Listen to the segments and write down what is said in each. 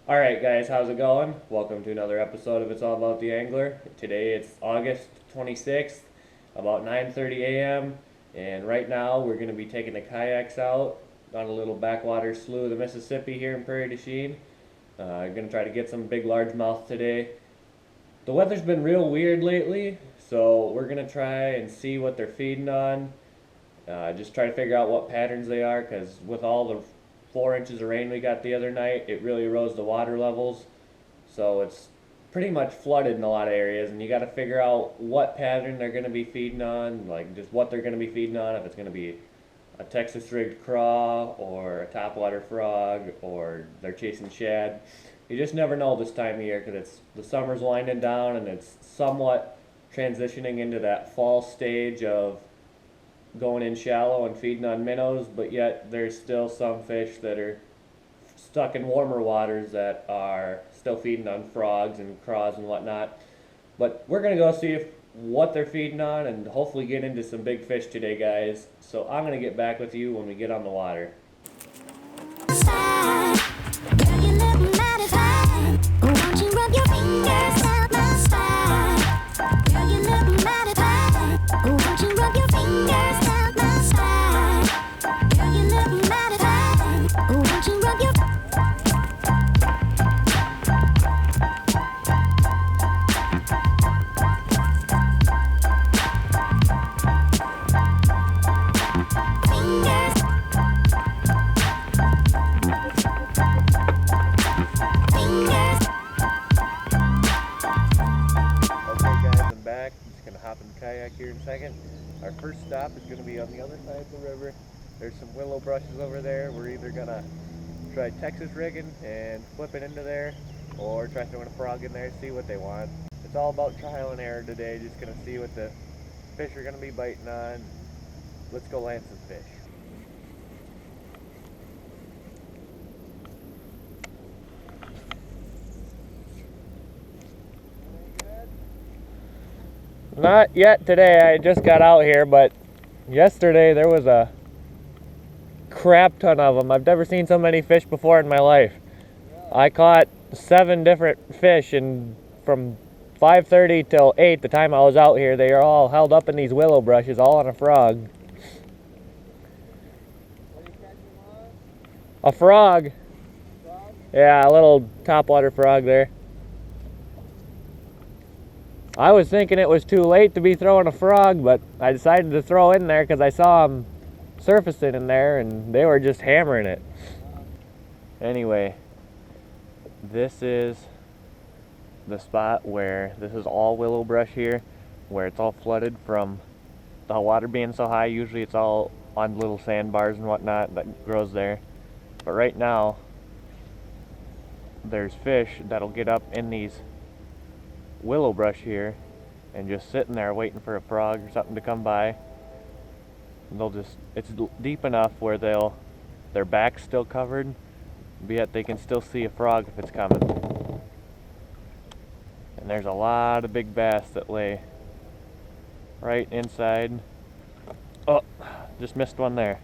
Alright guys, how's it going? Welcome to another episode of It's All About the Angler. Today it's August 26th, about 9:30 a.m. And right now we're going to be taking the kayaks out on a little backwater slough of the Mississippi here in Prairie du Chien. Going to try to get some big largemouth today. The weather's been real weird lately, so we're going to try and see what they're feeding on. Just try to figure out what patterns they are, because with all the 4 inches of rain we got the other night, it really rose the water levels. So it's pretty much flooded in a lot of areas, and you got to figure out what pattern they're going to be feeding on, like just what they're going to be feeding on, if it's going to be a Texas rigged craw or a topwater frog or they're chasing shad. You just never know this time of year because it's the summer's winding down and it's somewhat transitioning into that fall stage of going in shallow and feeding on minnows, but yet there's still some fish that are stuck in warmer waters that are still feeding on frogs and craws and whatnot. But we're gonna go see if what they're feeding on and hopefully get into some big fish today, guys. So I'm gonna get back with you when we get on the water. Girl, you look mighty fine. Won't you rub your fingers down my spine? Girl, you look mighty fine. Won't you rub your fingers down my spine? Girl, you look mighty fine. Won't you rub your back. I'm just gonna hop in the kayak here in a second. Our first stop is gonna be on the other side of the river. There's some willow brushes over there. We're either gonna try Texas rigging and flip it into there, or try throwing a frog in there, see what they want. It's all about trial and error today. Just gonna see what the fish are gonna be biting on. Let's go land some fish. Not yet today. I just got out here, but yesterday there was a crap ton of them. I've never seen so many fish before in my life. I caught 7 different fish, and from 5:30 till 8, the time I was out here, they are all held up in these willow brushes, all on a frog. A frog. Yeah, a little topwater frog there. I was thinking it was too late to be throwing a frog, but I decided to throw in there because I saw them surfacing in there and they were just hammering it. Anyway, this is the spot where this is all willow brush here, where it's all flooded from the water being so high. Usually it's all on little sandbars and whatnot that grows there. But right now, there's fish that'll get up in these willow brush here and just sitting there waiting for a frog or something to come by. And it's deep enough where their back's still covered, but yet they can still see a frog if it's coming. And there's a lot of big bass that lay right inside. Oh, just missed one there.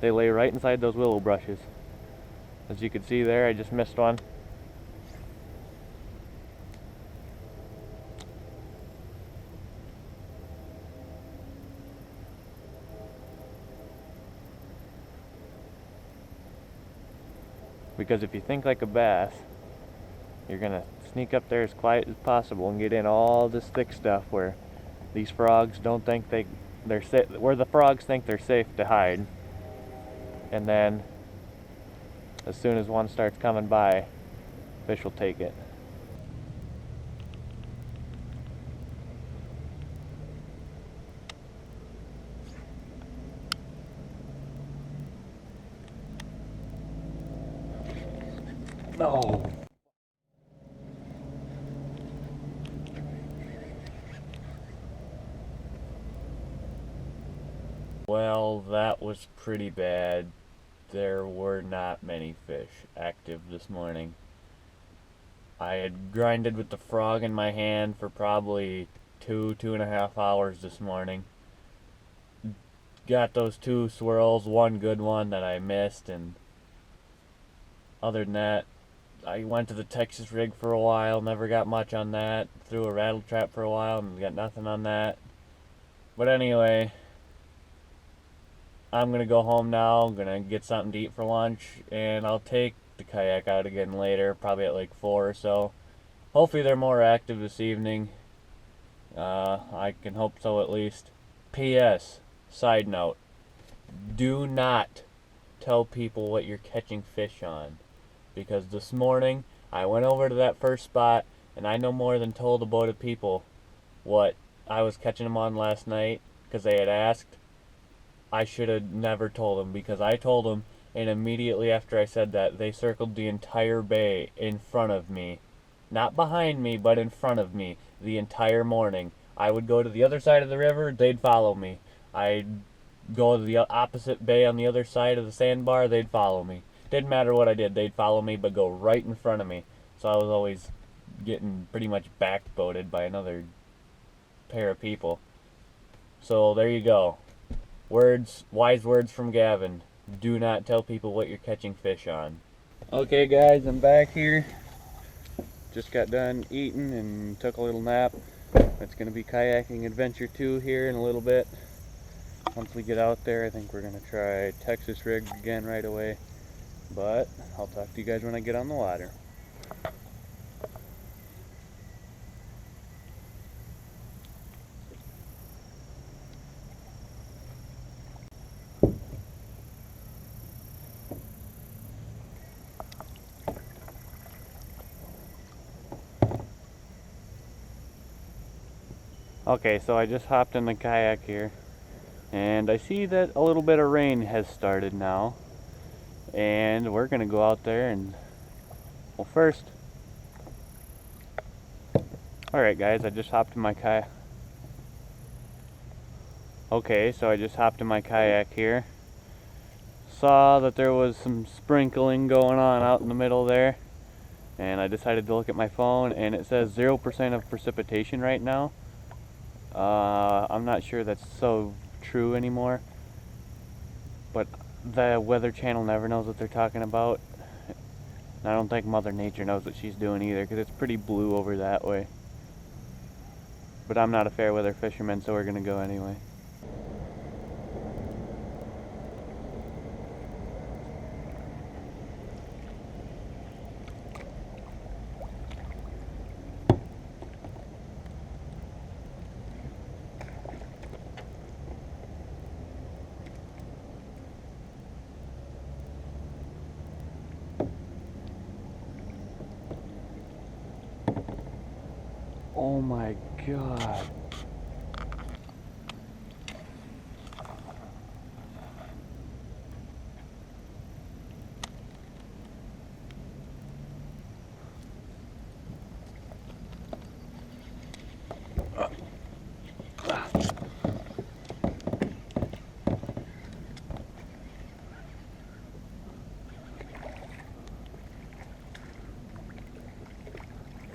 They lay right inside those willow brushes. As you can see there, I just missed one. Because if you think like a bass, you're gonna sneak up there as quiet as possible and get in all this thick stuff where these frogs don't think they're safe, where the frogs think they're safe to hide. And then as soon as one starts coming by, fish will take it. No. Well, that was pretty bad. There were not many fish active this morning. I had grinded with the frog in my hand for probably 2.5 hours this morning. Got those 2 swirls, one good one that I missed, and other than that, I went to the Texas rig for a while, never got much on that. Threw a rattle trap for a while and got nothing on that. But anyway, I'm gonna go home now. I'm gonna get something to eat for lunch, and I'll take the kayak out again later, probably at like 4 or so. Hopefully they're more active this evening. I can hope so at least. P.S. Side note. Do not tell people what you're catching fish on. Because this morning, I went over to that first spot, and I no more than told a boat of people what I was catching them on last night, because they had asked. I should have never told them, because I told them, and immediately after I said that, they circled the entire bay in front of me. Not behind me, but in front of me, the entire morning. I would go to the other side of the river, they'd follow me. I'd go to the opposite bay on the other side of the sandbar, they'd follow me. Didn't matter what I did, they'd follow me, but go right in front of me. So I was always getting pretty much backboated by another pair of people. So there you go. Wise words from Gavin. Do not tell people what you're catching fish on. Okay guys, I'm back here. Just got done eating and took a little nap. It's going to be kayaking adventure 2 here in a little bit. Once we get out there, I think we're going to try Texas rig again right away. But I'll talk to you guys when I get on the water. Okay, so I just hopped in the kayak here, and I see that a little bit of rain has started now, and we're gonna go out there and, well, first, alright guys, I just hopped in my kayak. Okay, so I just hopped in my kayak here, saw that there was some sprinkling going on out in the middle there, and I decided to look at my phone, and it says 0% of precipitation right now. I'm not sure that's so true anymore, but the Weather Channel never knows what they're talking about. And I don't think Mother Nature knows what she's doing either, because it's pretty blue over that way. But I'm not a fair weather fisherman, so we're going to go anyway. Oh my god.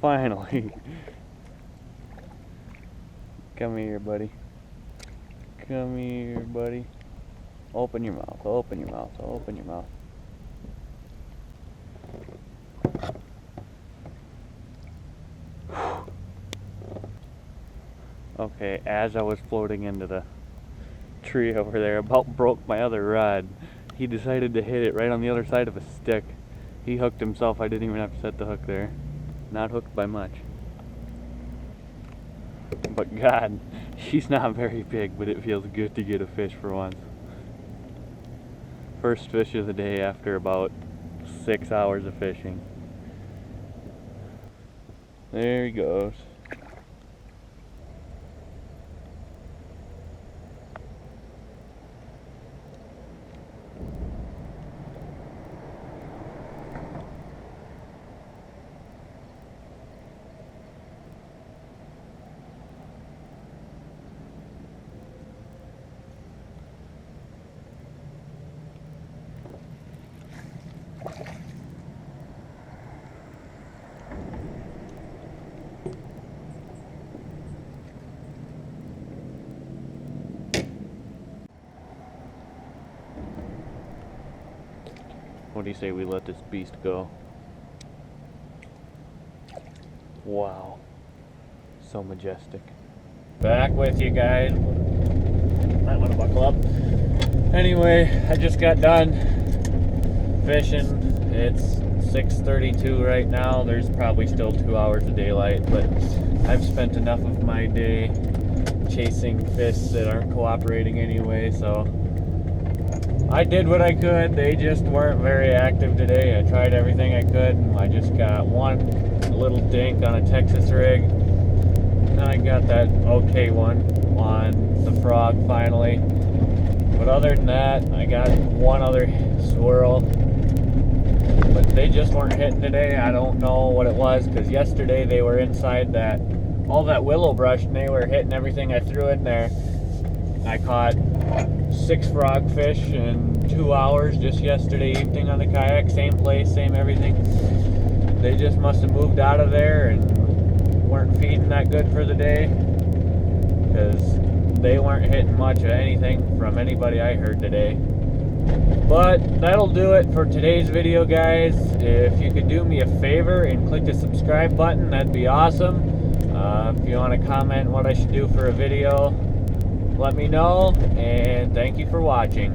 Finally. Come here, buddy. Come here, buddy. Open your mouth, open your mouth, open your mouth. Okay, as I was floating into the tree over there, about broke my other rod. He decided to hit it right on the other side of a stick. He hooked himself, I didn't even have to set the hook there. Not hooked by much. But God, she's not very big, but it feels good to get a fish for once. First fish of the day after about 6 hours of fishing. There he goes. What do you say we let this beast go? Wow. So majestic. Back with you guys. Might want to buckle up. Anyway, I just got done fishing. It's 6:32 right now. There's probably still 2 hours of daylight, but I've spent enough of my day chasing fish that aren't cooperating anyway, so I did what I could. They just weren't very active today. I tried everything I could. I just got one little dink on a Texas rig. And I got that okay one on the frog finally. But other than that, I got one other swirl. But they just weren't hitting today. I don't know what it was, because yesterday they were inside all that willow brush, and they were hitting everything I threw in there. I caught 6 frogfish in 2 hours just yesterday evening on the kayak. Same place, same everything. They just must have moved out of there and weren't feeding that good for the day, because they weren't hitting much of anything from anybody I heard today. But that'll do it for today's video, guys. If you could do me a favor and click the subscribe button, that'd be awesome. If you want to comment what I should do for a video, let me know, and thank you for watching.